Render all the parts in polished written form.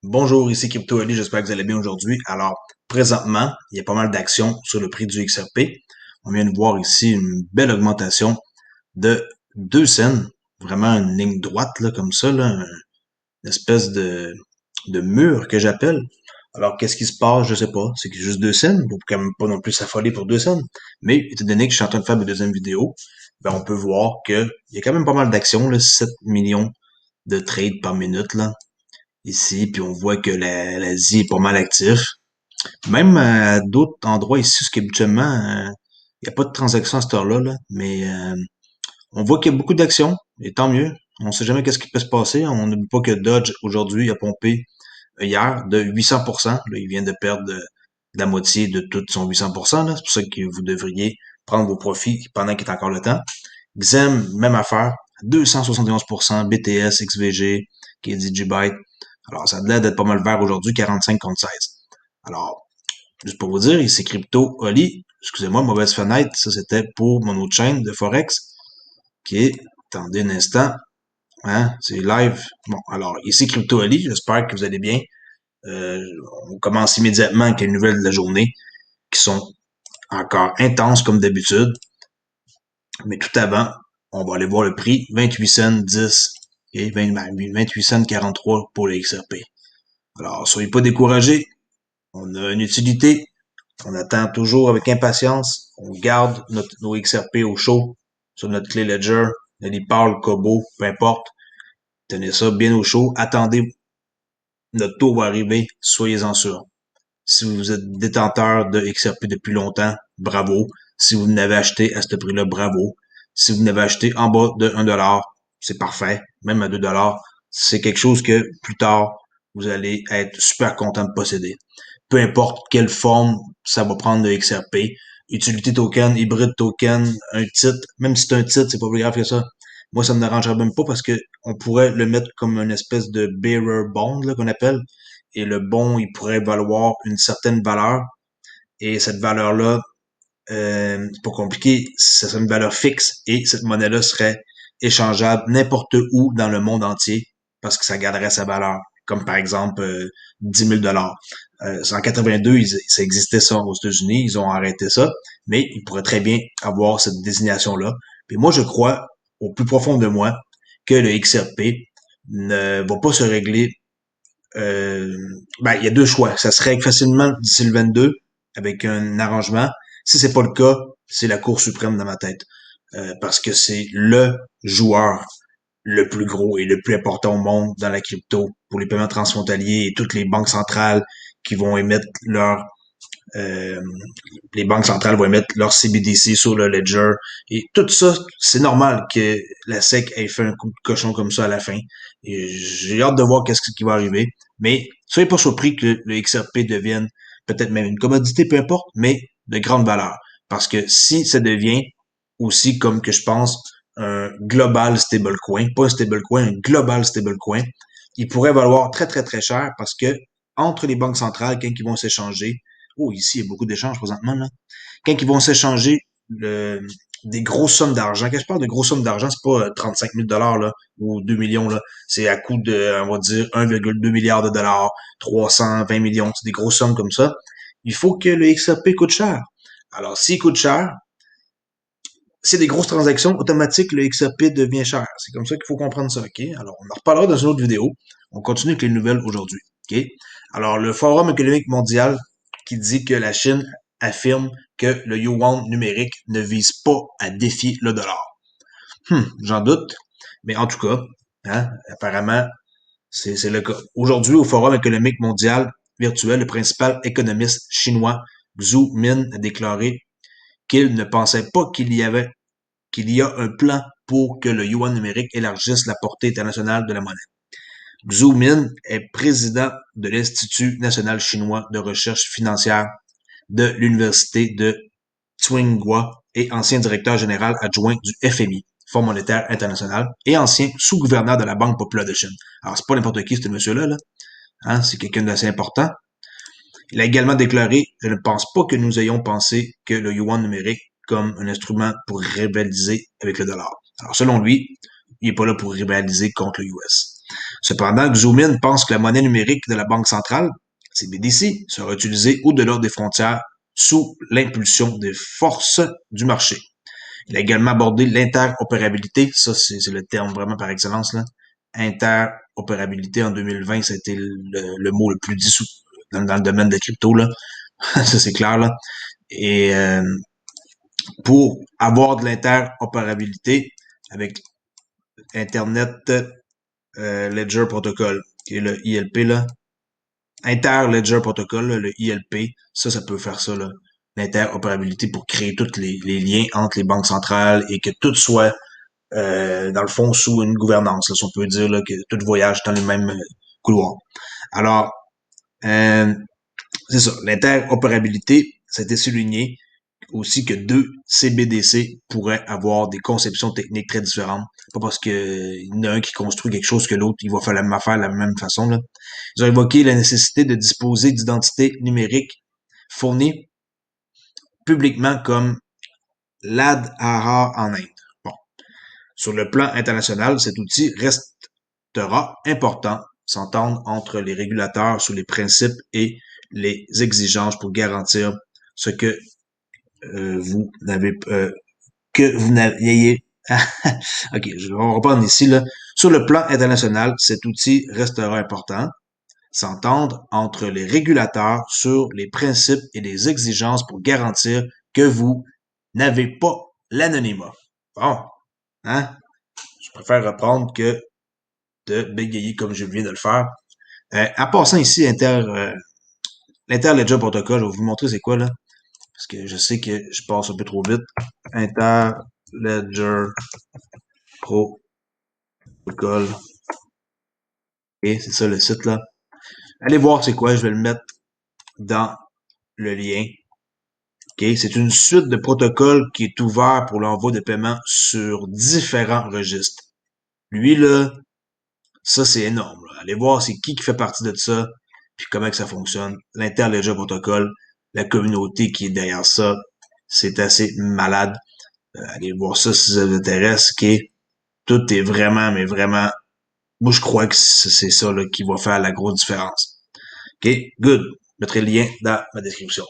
Bonjour, ici Crypto Ali, j'espère que vous allez bien aujourd'hui. Alors, présentement, il y a pas mal d'actions sur le prix du XRP. On vient de voir ici une belle augmentation de 2 cents, vraiment une ligne droite là, comme ça, là, une espèce de mur que j'appelle. Alors, qu'est-ce qui se passe? Je sais pas. C'est que juste 2 cents. Il faut quand même pas non plus s'affoler pour 2 cents. Mais, étant donné que je suis en train de faire ma deuxième vidéo, ben, on peut voir que il y a quand même pas mal d'actions, là, 7 millions de trades par minute, là ici, puis on voit que l'Asie est pas mal actif. Même à d'autres endroits ici, ce qu'habituellement, il n'y a pas de transaction à cette heure-là, là, mais on voit qu'il y a beaucoup d'actions, et tant mieux. On sait jamais qu'est-ce qui peut se passer. On n'oublie pas que Dodge, aujourd'hui, a pompé hier de 800%. Là, il vient de perdre la moitié de tout son 800%. Là. C'est pour ça que vous devriez prendre vos profits pendant qu'il est encore le temps. XEM, même affaire, 271%, BTS, XVG, KDJ Byte. Alors, ça a l'air d'être pas mal vert aujourd'hui, 45 contre 16. Alors, juste pour vous dire, ici Crypto Oli, excusez-moi, mauvaise fenêtre, ça c'était pour mon autre chaîne de Forex, qui est, attendez un instant, hein, c'est live. Bon, alors, ici Crypto Oli, j'espère que vous allez bien. Euh, on commence immédiatement avec les nouvelles de la journée, qui sont encore intenses comme d'habitude. Mais tout avant, on va aller voir le prix, 28 cents 10 et 28 cents 43 pour le XRP. Alors, soyez pas découragés. On a une utilité. On attend toujours avec impatience. On garde nos XRP au chaud sur notre clé Ledger, le Lipal, Kobo, peu importe. Tenez ça bien au chaud. Attendez, notre tour va arriver. Soyez-en sûrs. Si vous êtes détenteur de XRP depuis longtemps, bravo. Si vous n'avez acheté à ce prix-là, bravo. Si vous n'avez acheté en bas de 1$, c'est parfait. Même à 2$, c'est quelque chose que plus tard, vous allez être super content de posséder. Peu importe quelle forme ça va prendre de XRP, utility token, hybride token, un titre, même si c'est un titre, c'est pas plus grave que ça. Moi, ça me dérangerait même pas parce que on pourrait le mettre comme une espèce de bearer bond, là, qu'on appelle, et le bon, il pourrait valoir une certaine valeur. Et cette valeur-là, c'est pas compliqué, c'est une valeur fixe et cette monnaie-là serait échangeable n'importe où dans le monde entier parce que ça garderait sa valeur. Comme par exemple 10 000 $. En 82, ça existait ça aux États-Unis, ils ont arrêté ça, mais ils pourraient très bien avoir cette désignation-là. Puis moi, je crois au plus profond de moi que le XRP ne va pas se régler euh, il y a deux choix. Ça se règle facilement d'ici le 22 avec un arrangement. Si c'est pas le cas, c'est la Cour suprême dans ma tête. Parce que c'est le joueur le plus gros et le plus important au monde dans la crypto pour les paiements transfrontaliers et toutes les banques centrales qui vont émettre euh, les banques centrales vont émettre leur CBDC sur le ledger. Et tout ça, c'est normal que la SEC ait fait un coup de cochon comme ça à la fin. Et j'ai hâte de voir qu'est-ce qui va arriver. Mais soyez pas surpris que le XRP devienne peut-être même une commodité, peu importe, mais de grande valeur. Parce que si ça devient aussi, comme que je pense, un global stablecoin, pas un stablecoin, un global stablecoin, il pourrait valoir très, très, très cher parce que entre les banques centrales, quand ils vont s'échanger, oh, ici, il y a beaucoup d'échanges présentement, là. Quand ils vont s'échanger des grosses sommes d'argent, quand je parle de grosses sommes d'argent, c'est pas 35 000 là, ou 2 millions, là. C'est à coût de, on va dire, 1,2 milliard de dollars, 320 millions, c'est des grosses sommes comme ça. Il faut que le XRP coûte cher. Alors, s'il coûte cher, c'est des grosses transactions, automatiques, le XRP devient cher. C'est comme ça qu'il faut comprendre ça, OK? Alors, on en reparlera dans une autre vidéo. On continue avec les nouvelles aujourd'hui, OK? Alors, le Forum économique mondial qui dit que la Chine affirme que le yuan numérique ne vise pas à défier le dollar. J'en doute, mais en tout cas, hein, apparemment, c'est le cas. Aujourd'hui, au Forum économique mondial virtuel, le principal économiste chinois, Xu Min, a déclaré qu'il ne pensait pas qu'il y a un plan pour que le yuan numérique élargisse la portée internationale de la monnaie. Xu Min est président de l'Institut national chinois de recherche financière de l'Université de Tsinghua et ancien directeur général adjoint du FMI, Fonds monétaire international, et ancien sous-gouverneur de la Banque populaire de Chine. Alors, c'est pas n'importe qui, ce monsieur-là, là. Hein, c'est quelqu'un d'assez important. Il a également déclaré, je ne pense pas que nous ayons pensé que le yuan numérique comme un instrument pour rivaliser avec le dollar. Alors, selon lui, il n'est pas là pour rivaliser contre le US. Cependant, Xoomin pense que la monnaie numérique de la Banque centrale, CBDC, sera utilisée au-delà des frontières sous l'impulsion des forces du marché. Il a également abordé l'interopérabilité. Ça, c'est le terme vraiment par excellence, là. Interopérabilité en 2020, ça a été le mot le plus dit dans le domaine des cryptos, là. Ça, c'est clair, là. Et pour avoir de l'interopérabilité avec Internet Ledger Protocol, qui est le ILP, là. Inter-Ledger Protocol, là, le ILP, ça peut faire ça, là. L'interopérabilité pour créer tous les liens entre les banques centrales et que tout soit dans le fond, sous une gouvernance, là, si on peut dire là, que tout voyage dans les mêmes couloirs. Alors, euh, c'est ça. L'interopérabilité, ça a été souligné aussi que deux CBDC pourraient avoir des conceptions techniques très différentes. Pas parce qu'il y en a un qui construit quelque chose que l'autre, il va faire la même affaire de la même façon. Là. Ils ont évoqué la nécessité de disposer d'identités numériques fournies publiquement comme l'Aadhaar en Inde. Bon. Sur le plan international, cet outil restera important, s'entendre entre les régulateurs sur les principes et les exigences pour garantir ce que vous n'avez que vous n'ayez. Ok, je vais reprendre ici là. Sur le plan international, cet outil restera important, s'entendre entre les régulateurs sur les principes et les exigences pour garantir que vous n'avez pas l'anonymat. Bon, hein? Je préfère reprendre que de bégayer comme je viens de le faire. En passant ici, l'Inter-Ledger Protocol, je vais vous montrer c'est quoi là, parce que je sais que je passe un peu trop vite. Inter-Ledger Protocol. Et c'est ça le site là. Allez voir c'est quoi, je vais le mettre dans le lien. Okay. C'est une suite de protocoles qui est ouvert pour l'envoi de paiement sur différents registres. Lui, là, ça, c'est énorme. Là. Allez voir c'est qui fait partie de ça, puis comment que ça fonctionne. L'Interledger Protocol, la communauté qui est derrière ça, c'est assez malade. Allez voir ça si ça vous intéresse. Okay. Tout est vraiment, mais vraiment, moi je crois que c'est ça là, qui va faire la grosse différence. OK, good. Je mettrai le lien dans ma description.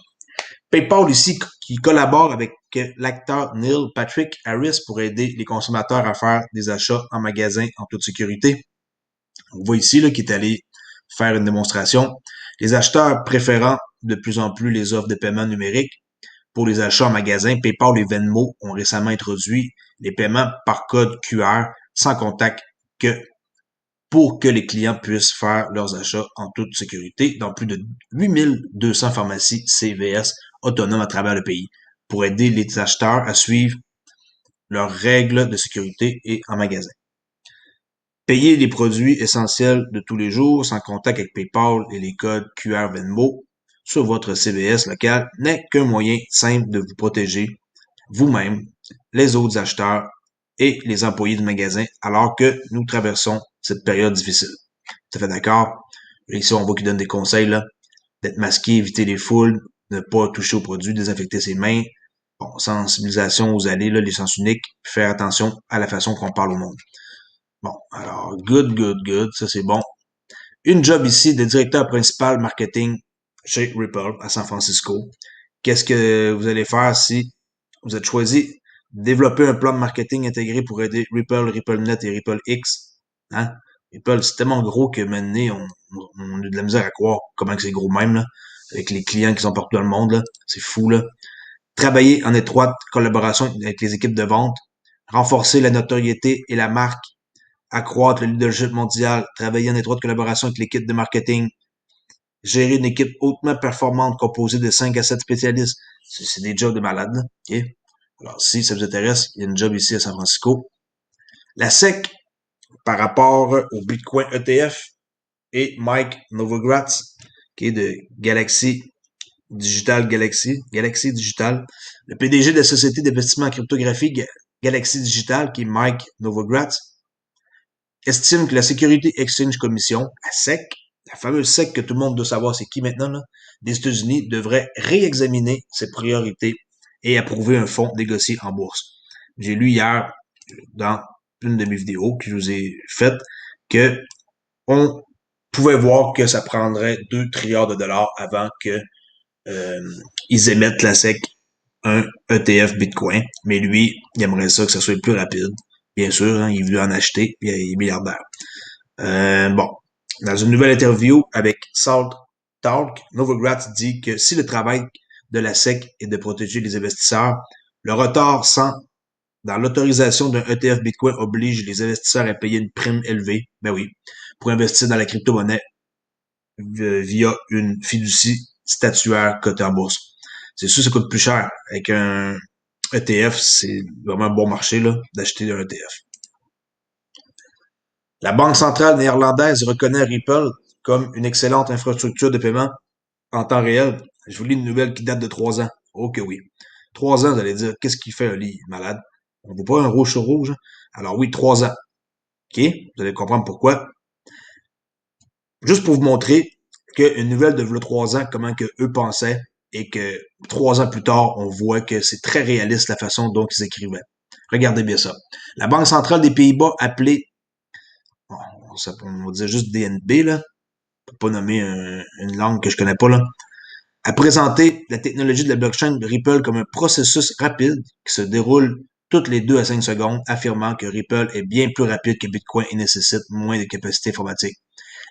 PayPal ici qui collabore avec l'acteur Neil Patrick Harris pour aider les consommateurs à faire des achats en magasin en toute sécurité. On voit ici là, qu'il est allé faire une démonstration. Les acheteurs préférant de plus en plus les offres de paiement numérique pour les achats en magasin, PayPal et Venmo ont récemment introduit les paiements par code QR sans contact que pour que les clients puissent faire leurs achats en toute sécurité dans plus de 8200 pharmacies CVS autonomes à travers le pays pour aider les acheteurs à suivre leurs règles de sécurité et en magasin. Payer les produits essentiels de tous les jours sans contact avec PayPal et les codes QR Venmo sur votre CVS local n'est qu'un moyen simple de vous protéger vous-même, les autres acheteurs et les employés du magasin alors que nous traversons cette période difficile. Tout à fait d'accord? Ici, on voit qu'il donne des conseils, là. D'être masqué, éviter les foules, ne pas toucher aux produits, désinfecter ses mains. Bon, sensibilisation aux allées, là, les sens uniques, puis faire attention à la façon qu'on parle au monde. Bon, alors, good, good, good, ça c'est bon. Une job ici de directeur principal marketing chez Ripple à San Francisco. Qu'est-ce que vous allez faire si vous êtes choisi de développer un plan de marketing intégré pour aider Ripple, RippleNet et RippleX? Hein? Ripple, c'est tellement gros que maintenant, on a de la misère à croire comment que c'est gros même, là, avec les clients qui sont partout dans le monde, là. C'est fou, là. Travailler en étroite collaboration avec les équipes de vente, renforcer la notoriété et la marque, accroître le leadership mondial, travailler en étroite collaboration avec l'équipe de marketing, gérer une équipe hautement performante composée de 5 à 7 spécialistes. C'est des jobs de malade, là. Okay? Alors, si ça vous intéresse, il y a une job ici à San Francisco. La SEC, par rapport au Bitcoin ETF, et Mike Novogratz, qui est de Galaxy Digital, le PDG de la société d'investissement en cryptographie Galaxy Digital, qui est Mike Novogratz, estime que la Security Exchange Commission, la SEC, la fameuse SEC que tout le monde doit savoir c'est qui maintenant, là, des États-Unis, devrait réexaminer ses priorités et approuver un fonds négocié en bourse. J'ai lu hier dans une de mes vidéos que je vous ai faite que on pouvait voir que ça prendrait 2 trilliards de dollars avant que euh, ils émettent la SEC un ETF Bitcoin. Mais lui, il aimerait ça que ça soit plus rapide. Bien sûr, hein, il veut en acheter, puis il est milliardaire. Bon, dans une nouvelle interview avec Salt Talk, Novogratz dit que si le travail de la SEC est de protéger les investisseurs, le retard sans dans l'autorisation d'un ETF Bitcoin oblige les investisseurs à payer une prime élevée, ben oui, pour investir dans la crypto-monnaie via une fiducie statuaire cotée en bourse. C'est sûr, ça coûte plus cher. Avec un ETF, c'est vraiment un bon marché là d'acheter un ETF. La Banque centrale néerlandaise reconnaît Ripple comme une excellente infrastructure de paiement en temps réel. Je vous lis une nouvelle qui date de 3 ans. Oh que oui. 3 ans, vous allez dire, qu'est-ce qu'il fait, Ali, malade? On ne veut pas un rouge sur rouge? Alors oui, 3 ans. OK? Vous allez comprendre pourquoi. Juste pour vous montrer qu'une nouvelle de 3 ans, comment que eux pensaient, et que 3 ans plus tard, on voit que c'est très réaliste la façon dont ils écrivaient. Regardez bien ça. La Banque centrale des Pays-Bas, appelée, on va dire juste DNB, là, pour pas nommer une langue que je connais pas, là, a présenté la technologie de la blockchain de Ripple comme un processus rapide qui se déroule toutes les 2 à 5 secondes, affirmant que Ripple est bien plus rapide que Bitcoin et nécessite moins de capacité informatique.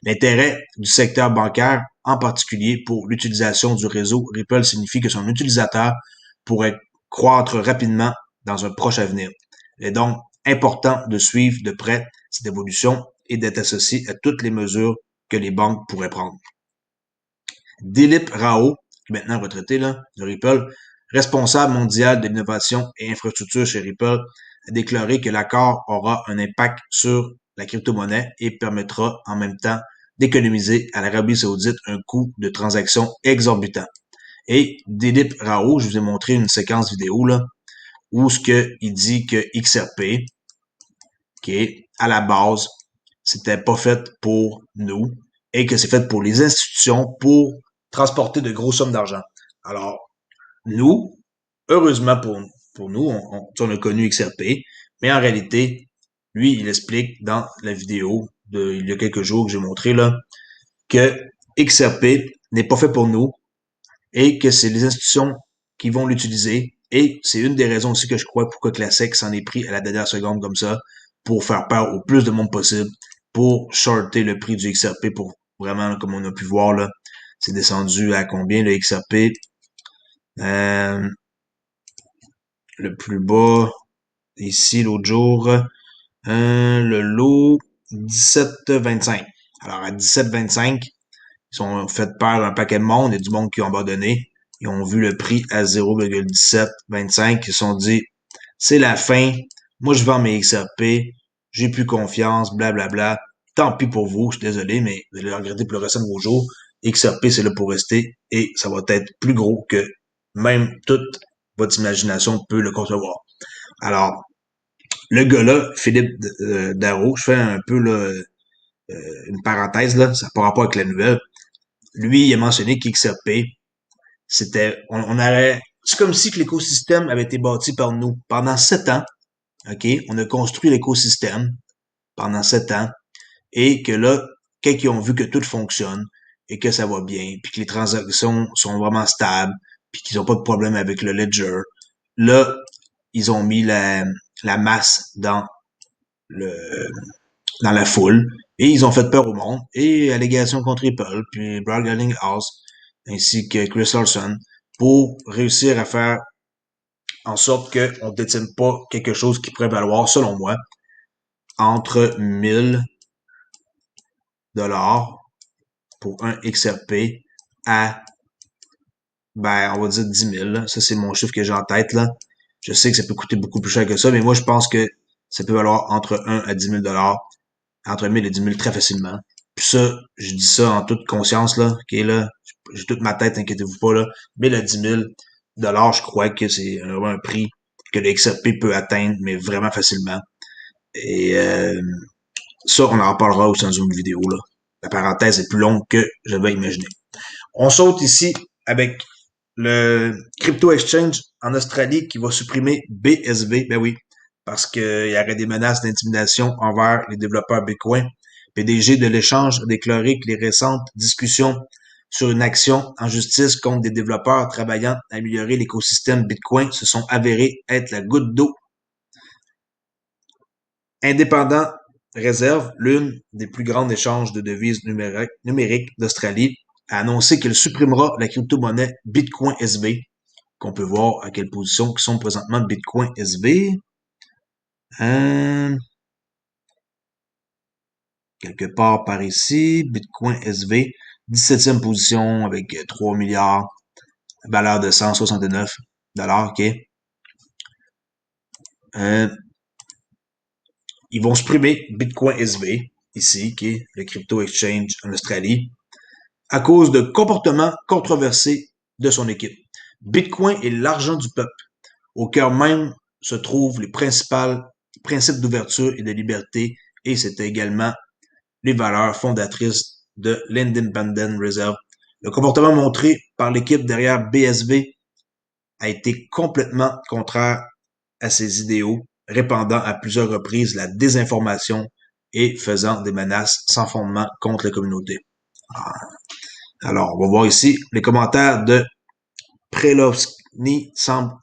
L'intérêt du secteur bancaire, en particulier pour l'utilisation du réseau Ripple, signifie que son utilisateur pourrait croître rapidement dans un proche avenir. Il est donc important de suivre de près cette évolution et d'être associé à toutes les mesures que les banques pourraient prendre. Dilip Rao, qui est maintenant retraité là, de Ripple, responsable mondial de l'innovation et infrastructure chez Ripple, a déclaré que l'accord aura un impact sur la crypto-monnaie et permettra en même temps d'économiser à l'Arabie saoudite un coût de transaction exorbitant. Et Dilip Rao, je vous ai montré une séquence vidéo là, où ce que il dit que XRP, qui est à la base, c'était pas fait pour nous et que c'est fait pour les institutions pour transporter de grosses sommes d'argent. Alors, nous, heureusement pour nous, on a connu XRP, mais en réalité, lui, il explique dans la vidéo il y a quelques jours que j'ai montré là, que XRP n'est pas fait pour nous et que c'est les institutions qui vont l'utiliser. Et c'est une des raisons aussi que je crois pourquoi que la SEC s'en est pris à la dernière seconde comme ça, pour faire peur au plus de monde possible, pour shorter le prix du XRP, pour vraiment, comme on a pu voir là, c'est descendu à combien le XRP? Euh, le plus bas, ici l'autre jour, le lot 17,25. Alors à 17,25, ils ont fait peur à un paquet de monde, il y a du monde qui ont abandonné. Ils ont vu le prix à 0,1725. Ils se sont dit, c'est la fin. Moi, je vends mes XRP. J'ai plus confiance, blablabla. Tant pis pour vous, je suis désolé, mais vous allez regretter pour le restant de vos jours. XRP, c'est là pour rester et ça va être plus gros que même toute votre imagination peut le concevoir. Alors, le gars-là, Philippe Darrow, je fais un peu là, une parenthèse, là, ça n'a pas rapport avec la nouvelle. Lui, il a mentionné qu'XRP, on aurait, c'est comme si que l'écosystème avait été bâti par nous. Pendant 7 ans, OK, on a construit l'écosystème pendant 7 ans et que là, quand ils ont vu que tout fonctionne et que ça va bien, puis que les transactions sont vraiment stables, puis qu'ils n'ont pas de problème avec le ledger, là, ils ont mis la masse le, dans la foule et ils ont fait peur au monde et allégations contre Apple, puis Brad House ainsi que Chris Larson pour réussir à faire en sorte qu'on ne détienne pas quelque chose qui pourrait valoir, selon moi, entre 1000 $ pour un XRP à, ben, on va dire 10 000. Là. Ça, c'est mon chiffre que j'ai en tête. Là. Je sais que ça peut coûter beaucoup plus cher que ça, mais moi, je pense que ça peut valoir entre 1 à 10 000 $, entre 1000 et 10 000 très facilement. Puis ça, je dis ça en toute conscience, là, ok, là, j'ai toute ma tête, inquiétez-vous pas, là, 1000 à 10 000 $, je crois que c'est vraiment un prix que le XRP peut atteindre, mais vraiment facilement. Et ça, on en reparlera aussi dans une vidéo, là. La parenthèse est plus longue que j'avais imaginé. On saute ici avec le Crypto Exchange en Australie qui va supprimer BSV, ben oui, parce qu'il y aurait des menaces d'intimidation envers les développeurs Bitcoin. PDG de l'échange, a déclaré que les récentes discussions sur une action en justice contre des développeurs travaillant à améliorer l'écosystème Bitcoin se sont avérées être la goutte d'eau. Indépendant Réserve, l'une des plus grandes échanges de devises numériques d'Australie, a annoncé qu'elle supprimera la crypto-monnaie Bitcoin SV, qu'on peut voir à quelle position qui sont présentement Bitcoin SV. Quelque part par ici, Bitcoin SV, 17e position avec 3 milliards, valeur de 169 $, ok. Ils vont supprimer Bitcoin SV, ici, qui est le crypto exchange en Australie, à cause de comportements controversés de son équipe. Bitcoin est l'argent du peuple. Au cœur même se trouvent les principaux principes d'ouverture et de liberté, et c'était également les valeurs fondatrices de l'Independent Reserve. Le comportement montré par l'équipe derrière BSV a été complètement contraire à ses idéaux, répandant à plusieurs reprises la désinformation et faisant des menaces sans fondement contre la communauté. Alors, on va voir ici les commentaires de Prelovsky semblent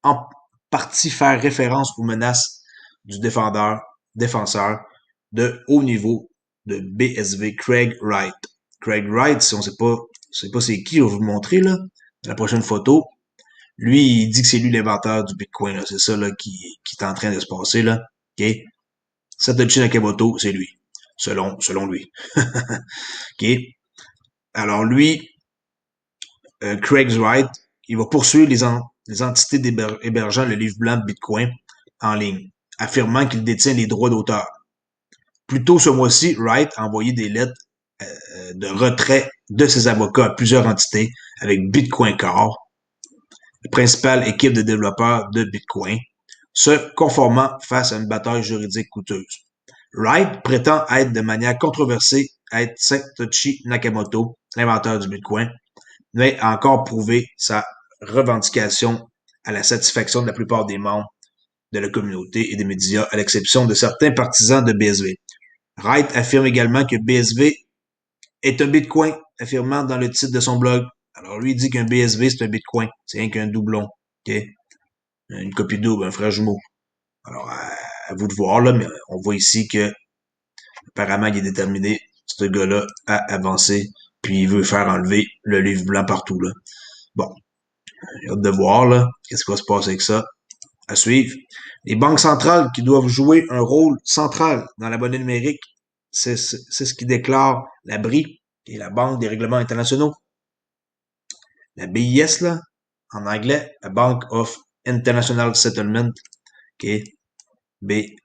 en partie faire référence aux menaces du défenseur de haut niveau de BSV, Craig Wright. Craig Wright, si on sait pas c'est qui, je vais vous montrer, là, la prochaine photo. Lui, il dit que c'est lui l'inventeur du Bitcoin, là. C'est ça, là, qui est en train de se passer, là. OK? Satoshi Nakamoto, c'est lui. Selon lui. OK? Alors, lui, Craig Wright, il va poursuivre les entités hébergeant le livre blanc de Bitcoin en ligne, affirmant qu'il détient les droits d'auteur. Plus tôt ce mois-ci, Wright a envoyé des lettres de retrait de ses avocats à plusieurs entités avec Bitcoin Core, la principale équipe de développeurs de Bitcoin, se conformant face à une bataille juridique coûteuse. Wright prétend être de manière controversée être Satoshi Nakamoto, l'inventeur du Bitcoin, mais a encore prouvé sa revendication à la satisfaction de la plupart des membres de la communauté et des médias, à l'exception de certains partisans de BSV. Wright affirme également que BSV est un Bitcoin, affirmant dans le titre de son blog. Alors lui, il dit qu'un BSV, c'est un Bitcoin. C'est rien qu'un doublon. Okay? Une copie double, un frère jumeau. Alors, à vous de voir, là, mais on voit ici que apparemment, il est déterminé, ce gars-là, à avancer, puis il veut faire enlever le livre blanc partout, là. Bon, j'ai hâte de voir, là, qu'est-ce qui va se passer avec ça. À suivre. Les banques centrales qui doivent jouer un rôle central dans la monnaie numérique, c'est ce qui déclare la BRI, qui est la Banque des règlements internationaux. La BIS, là, en anglais, la Bank of International Settlement, qui est BIS.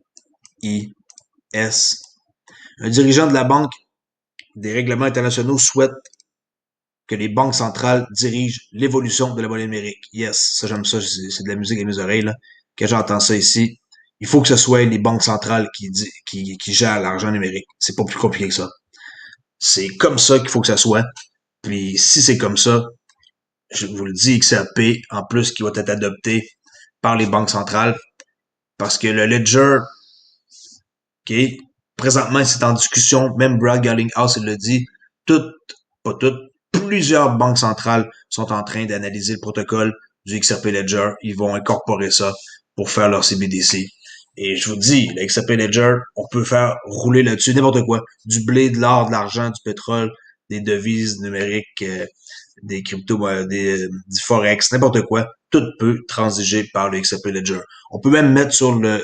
Un dirigeant de la Banque des règlements internationaux souhaite que les banques centrales dirigent l'évolution de la monnaie numérique. Yes, ça j'aime ça, c'est de la musique à mes oreilles, là. Quand j'entends ça ici, il faut que ce soit les banques centrales qui gèrent l'argent numérique. C'est pas plus compliqué que ça. C'est comme ça qu'il faut que ça soit. Puis si c'est comme ça, je vous le dis, XRP, en plus, qui va être adopté par les banques centrales, parce que le Ledger, OK, présentement, c'est en discussion, même Brad Garlinghouse, il le dit, pas toutes, plusieurs banques centrales sont en train d'analyser le protocole du XRP Ledger. Ils vont incorporer ça pour faire leur CBDC. Et je vous dis, le XRP Ledger, on peut faire rouler là-dessus n'importe quoi. Du blé, de l'or, de l'argent, du pétrole, des devises numériques, des cryptos, du forex, n'importe quoi. Tout peut transiger par le XRP Ledger. On peut même mettre sur le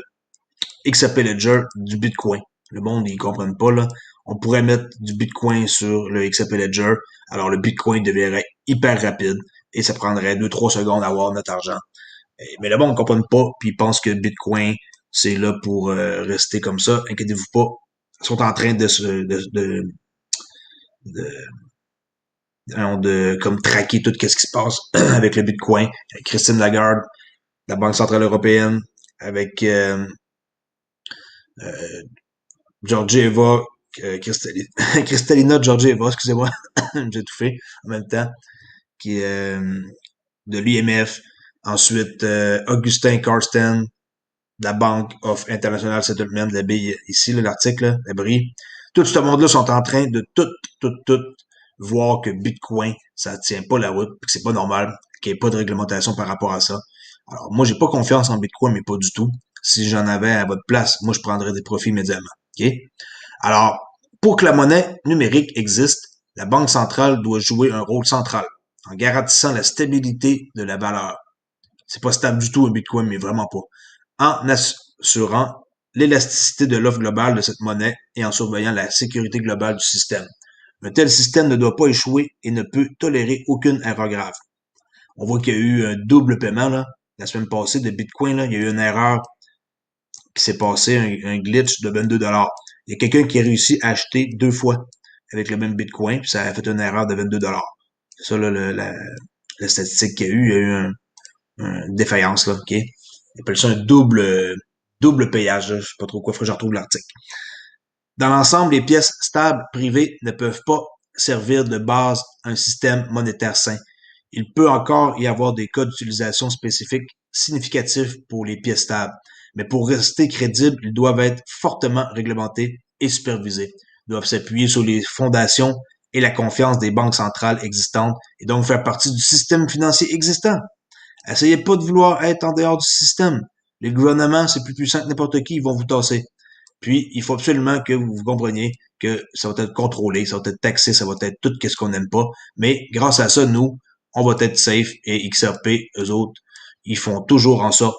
XRP Ledger du Bitcoin. Le monde, ils comprennent pas, là. On pourrait mettre du Bitcoin sur le XRP Ledger. Alors, le Bitcoin deviendrait hyper rapide et ça prendrait 2-3 secondes à avoir notre argent. Mais le monde ne comprenne pas, puis ils pensent que Bitcoin, c'est là pour rester comme ça. Inquiétez-vous pas. Ils sont en train de comme traquer tout ce qui se passe avec le Bitcoin. Christine Lagarde, la Banque centrale européenne, avec Georgieva, Kristalina Georgieva, excusez-moi, j'ai étouffé en même temps, qui est de l'IMF. Ensuite, Augustin Carsten, de la Bank of International Settlement, de la BI, ici, l'article, la BRI. Tout ce monde-là sont en train de tout voir que Bitcoin, ça tient pas la route, que c'est pas normal, qu'il n'y ait pas de réglementation par rapport à ça. Alors, moi, j'ai pas confiance en Bitcoin, mais pas du tout. Si j'en avais à votre place, moi, je prendrais des profits immédiatement. OK? Alors, pour que la monnaie numérique existe, la Banque centrale doit jouer un rôle central en garantissant la stabilité de la valeur. C'est pas stable du tout un Bitcoin, mais vraiment pas. En assurant l'élasticité de l'offre globale de cette monnaie et en surveillant la sécurité globale du système. Un tel système ne doit pas échouer et ne peut tolérer aucune erreur grave. On voit qu'il y a eu un double paiement là, la semaine passée de Bitcoin. Là, il y a eu une erreur qui s'est passée, un glitch de 22 $. Il y a quelqu'un qui a réussi à acheter 2 fois avec le même Bitcoin, puis ça a fait une erreur de 22 $. C'est ça, là, la statistique qu'il y a eu. Il y a eu une défaillance, là, OK? Ils appellent ça un double payage, là. Je sais pas trop quoi, faut que je retrouve l'article. Dans l'ensemble, les pièces stables privées ne peuvent pas servir de base à un système monétaire sain. Il peut encore y avoir des cas d'utilisation spécifiques significatifs pour les pièces stables, mais pour rester crédibles, ils doivent être fortement réglementés et supervisés. Ils doivent s'appuyer sur les fondations et la confiance des banques centrales existantes et donc faire partie du système financier existant. Essayez pas de vouloir être en dehors du système. Les gouvernements, c'est plus puissant que n'importe qui, ils vont vous tasser. Puis, il faut absolument que vous compreniez que ça va être contrôlé, ça va être taxé, ça va être tout ce qu'on n'aime pas. Mais grâce à ça, nous, on va être safe et XRP, eux autres, ils font toujours en sorte,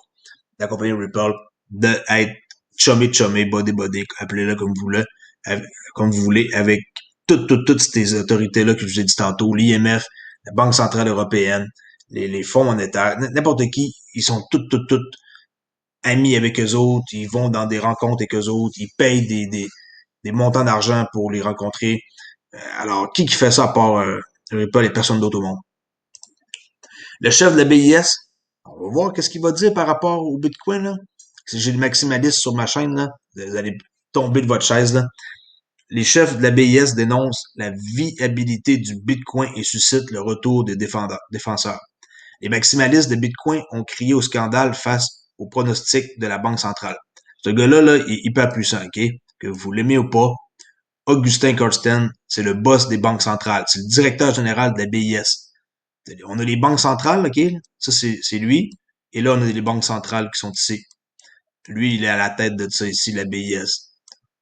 la compagnie Ripple, d'être chumé, body, appelez-le comme vous voulez, avec toutes ces autorités-là que je vous ai dit tantôt, l'IMF, la Banque centrale européenne, les fonds monétaires, n'importe qui, ils sont toutes amis avec eux autres, ils vont dans des rencontres avec eux autres, ils payent des montants d'argent pour les rencontrer. Alors, qui fait ça à part pas les personnes d'autres au monde? Le chef de la BIS, on va voir qu'est-ce qu'il va dire par rapport au Bitcoin, là. Si j'ai le maximaliste sur ma chaîne, là, vous allez tomber de votre chaise, là. Les chefs de la BIS dénoncent la viabilité du Bitcoin et suscitent le retour des défenseurs. Les maximalistes de Bitcoin ont crié au scandale face au pronostic de la Banque centrale. Ce gars-là, là, il est hyper puissant, OK? Que vous l'aimez ou pas, Augustin Carsten, c'est le boss des banques centrales. C'est le directeur général de la BIS. On a les banques centrales, OK? Ça, c'est lui. Et là, on a les banques centrales qui sont ici. Lui, il est à la tête de ça ici, la BIS.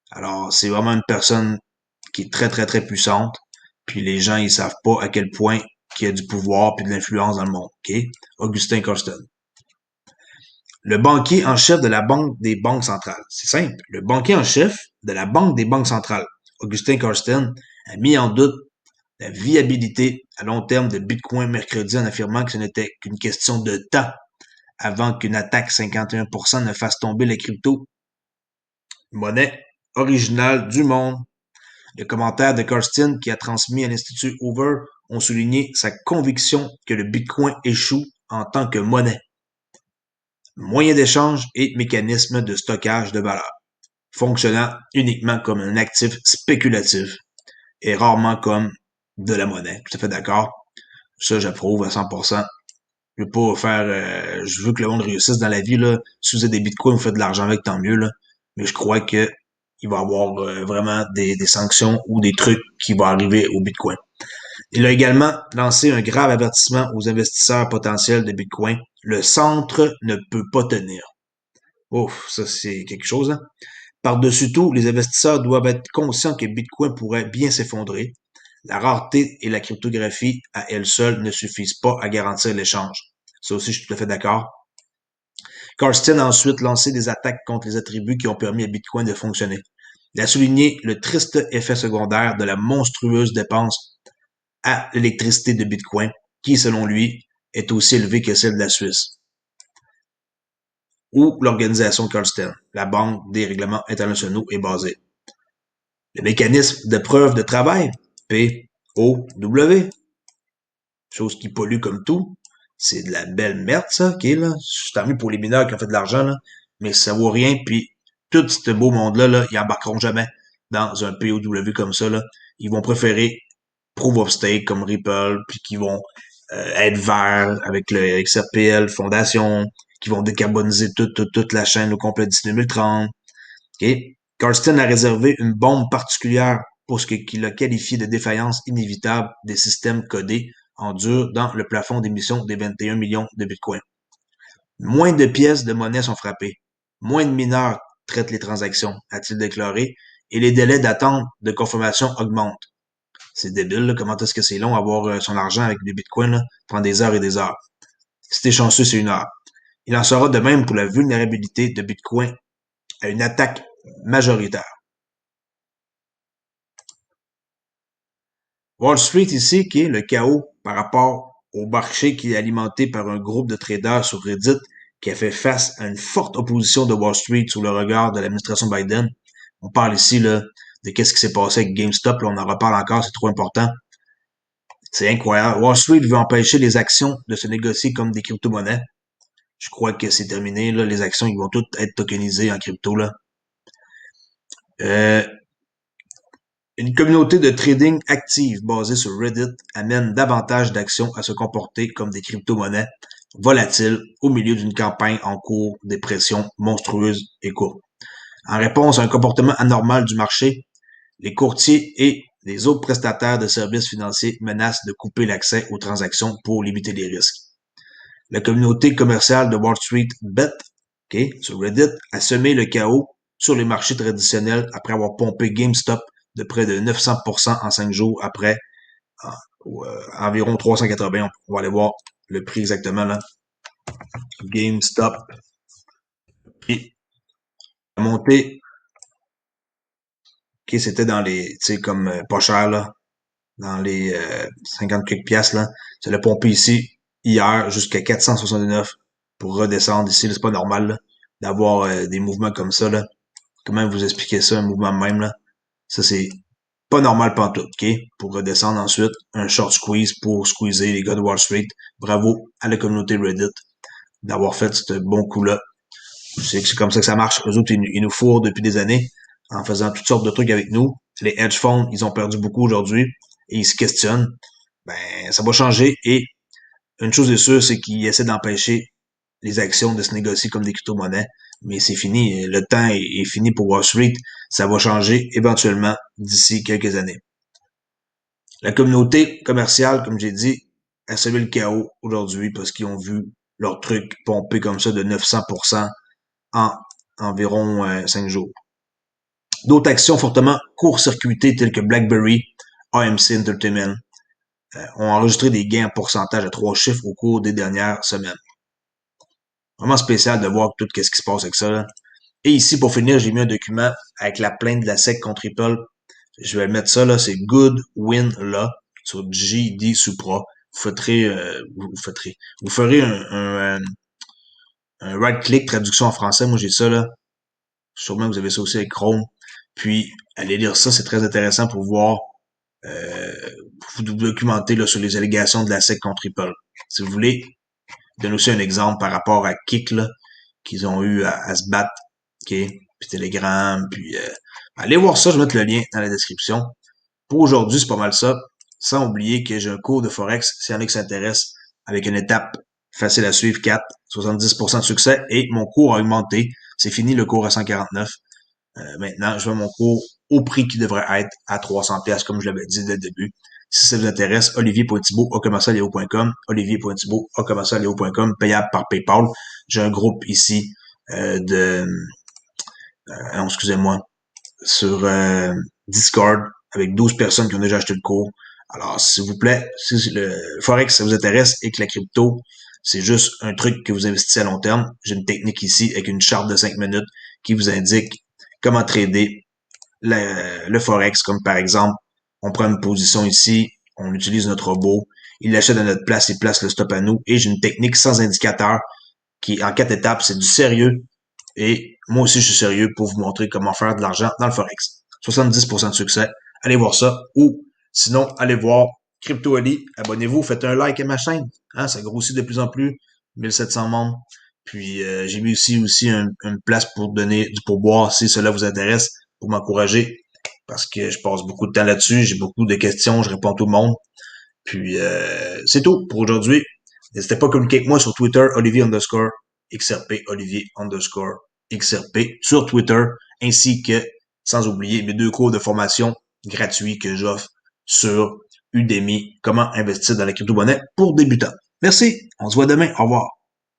Alors, c'est vraiment une personne qui est très puissante. Puis les gens, ils savent pas à quel point qu'il y a du pouvoir puis de l'influence dans le monde. OK? Augustin Carsten. Le banquier en chef de la Banque des banques centrales. C'est simple. Le banquier en chef de la Banque des banques centrales, Augustin Carsten, a mis en doute la viabilité à long terme de Bitcoin mercredi en affirmant que ce n'était qu'une question de temps avant qu'une attaque 51% ne fasse tomber les crypto monnaie originale du monde. Les commentaires de Carsten qui a transmis à l'Institut Hoover ont souligné sa conviction que le Bitcoin échoue en tant que monnaie, moyen d'échange et mécanisme de stockage de valeur, fonctionnant uniquement comme un actif spéculatif et rarement comme de la monnaie. Tout à fait d'accord. Ça, j'approuve à 100%. Je veux pas faire, je veux que le monde réussisse dans la vie, là. Si vous avez des bitcoins, vous faites de l'argent avec, tant mieux, là. Mais je crois que il va y avoir vraiment des sanctions ou des trucs qui vont arriver au bitcoin. Il a également lancé un grave avertissement aux investisseurs potentiels de bitcoin. Le centre ne peut pas tenir. Ouf, ça c'est quelque chose, hein? Par-dessus tout, les investisseurs doivent être conscients que Bitcoin pourrait bien s'effondrer. La rareté et la cryptographie à elles seules ne suffisent pas à garantir l'échange. Ça aussi, je suis tout à fait d'accord. Karsten a ensuite lancé des attaques contre les attributs qui ont permis à Bitcoin de fonctionner. Il a souligné le triste effet secondaire de la monstrueuse dépense à l'électricité de Bitcoin, qui, selon lui, est aussi élevée que celle de la Suisse, où l'organisation Karsten, la Banque des règlements internationaux, est basée. Le mécanisme de preuve de travail, POW, chose qui pollue comme tout, c'est de la belle merde, ça, ok, là. C'est tant mieux pour les mineurs qui ont fait de l'argent, là, mais ça vaut rien, puis tout ce beau monde-là, là, ils embarqueront jamais dans un POW comme ça, là. Ils vont préférer Proof of Stake comme Ripple, puis qui vont être verts avec le XRPL Fondation, qui vont décarboniser toute la chaîne au complet d'ici 2030. OK? Karsten a réservé une bombe particulière pour ce qu'il a qualifié de défaillance inévitable des systèmes codés en dur dans le plafond d'émission des 21 millions de bitcoins. Moins de pièces de monnaie sont frappées. Moins de mineurs traitent les transactions, a-t-il déclaré, et les délais d'attente de confirmation augmentent. C'est débile, là. Comment est-ce que c'est long avoir son argent avec des bitcoins, là? Prend des heures et des heures. Si t'es chanceux, c'est une heure. Il en sera de même pour la vulnérabilité de Bitcoin à une attaque majoritaire. Wall Street ici, qui est le chaos par rapport au marché qui est alimenté par un groupe de traders sur Reddit qui a fait face à une forte opposition de Wall Street sous le regard de l'administration Biden. On parle ici là, de qu'est-ce qui s'est passé avec GameStop, là, on en reparle encore, c'est trop important. C'est incroyable. Wall Street veut empêcher les actions de se négocier comme des crypto-monnaies. Je crois que c'est terminé, là. Les actions, ils vont toutes être tokenisées en crypto, là. Euh, Une communauté de trading active basée sur Reddit amène davantage d'actions à se comporter comme des crypto-monnaies volatiles au milieu d'une campagne en cours des pressions monstrueuses et courtes. En réponse à un comportement anormal du marché, les courtiers et les autres prestataires de services financiers menacent de couper l'accès aux transactions pour limiter les risques. La communauté commerciale de Wall Street Bet, sur Reddit, a semé le chaos sur les marchés traditionnels après avoir pompé GameStop de près de 900% en 5 jours après environ 380. On va aller voir le prix exactement là. GameStop qui a monté, c'était dans les, tu sais, comme pas cher là, dans les 50 quelques piastres là. Ça l'a pompé ici hier jusqu'à 469 pour redescendre ici. C'est pas normal là, d'avoir des mouvements comme ça là. Comment vous expliquer ça, un mouvement de même là? Ça c'est pas normal pantoute, OK? Pour redescendre ensuite, un short squeeze pour squeezer les gars de Wall Street. Bravo à la communauté Reddit d'avoir fait ce bon coup-là. C'est comme ça que ça marche. Eux autres, ils nous fourrent depuis des années en faisant toutes sortes de trucs avec nous. Les hedge funds, ils ont perdu beaucoup aujourd'hui et ils se questionnent. Ben, ça va changer et une chose est sûre, c'est qu'ils essaient d'empêcher les actions de se négocier comme des crypto-monnaies. Mais c'est fini. Le temps est fini pour Wall Street. Ça va changer éventuellement d'ici quelques années. La communauté commerciale, comme j'ai dit, a semé le chaos aujourd'hui parce qu'ils ont vu leur truc pomper comme ça de 900% en environ 5 jours. D'autres actions fortement court-circuitées telles que BlackBerry, AMC Entertainment ont enregistré des gains en pourcentage à 3 chiffres au cours des dernières semaines. Vraiment spécial de voir tout ce qui se passe avec ça. Là. Et ici, pour finir, j'ai mis un document avec la plainte de la SEC contre Ripple. Je vais mettre ça là, c'est Good Win Law sur JD Supra. Vous ferez un right-click traduction en français. Moi, j'ai ça là. Sûrement que vous avez ça aussi avec Chrome. Puis, allez lire ça, c'est très intéressant pour voir, euh, vous documenter là, sur les allégations de la SEC contre Ripple. Si vous voulez, donne aussi un exemple par rapport à Kik, là, qu'ils ont eu à se battre, OK? Puis Telegram, puis allez voir ça, je vais mettre le lien dans la description. Pour aujourd'hui, c'est pas mal ça. Sans oublier que j'ai un cours de Forex, s'il y en a qui s'intéressent, avec une étape facile à suivre, 4, 70% de succès, et mon cours a augmenté. C'est fini le cours à 149. Maintenant, je veux mon cours au prix qui devrait être à 300$, comme je l'avais dit dès le début. Si ça vous intéresse, olivier.thibault@léo.com, olivier.thibault@léo.com, payable par PayPal. J'ai un groupe ici non, excusez-moi, sur Discord avec 12 personnes qui ont déjà acheté le cours. Alors, s'il vous plaît, si le Forex, ça vous intéresse et que la crypto, c'est juste un truc que vous investissez à long terme, j'ai une technique ici avec une charte de 5 minutes qui vous indique comment trader le Forex, comme par exemple, on prend une position ici, on utilise notre robot, il l'achète à notre place, il place le stop à nous, et j'ai une technique sans indicateur qui, en 4 étapes, c'est du sérieux, et moi aussi, je suis sérieux pour vous montrer comment faire de l'argent dans le Forex. 70% de succès. Allez voir ça. Ou sinon, allez voir Crypto Ali. Abonnez-vous, faites un like à ma chaîne. Hein, ça grossit de plus en plus. 1700 membres. Puis j'ai mis aussi une place pour donner du pourboire si cela vous intéresse, pour m'encourager. Parce que je passe beaucoup de temps là-dessus. J'ai beaucoup de questions, je réponds à tout le monde. Puis c'est tout pour aujourd'hui. N'hésitez pas à communiquer avec moi sur Twitter, Olivier XRP, Olivier XRP sur Twitter, ainsi que sans oublier mes 2 cours de formation gratuits que j'offre sur Udemy, comment investir dans la crypto-monnaie pour débutants. Merci, on se voit demain, au revoir.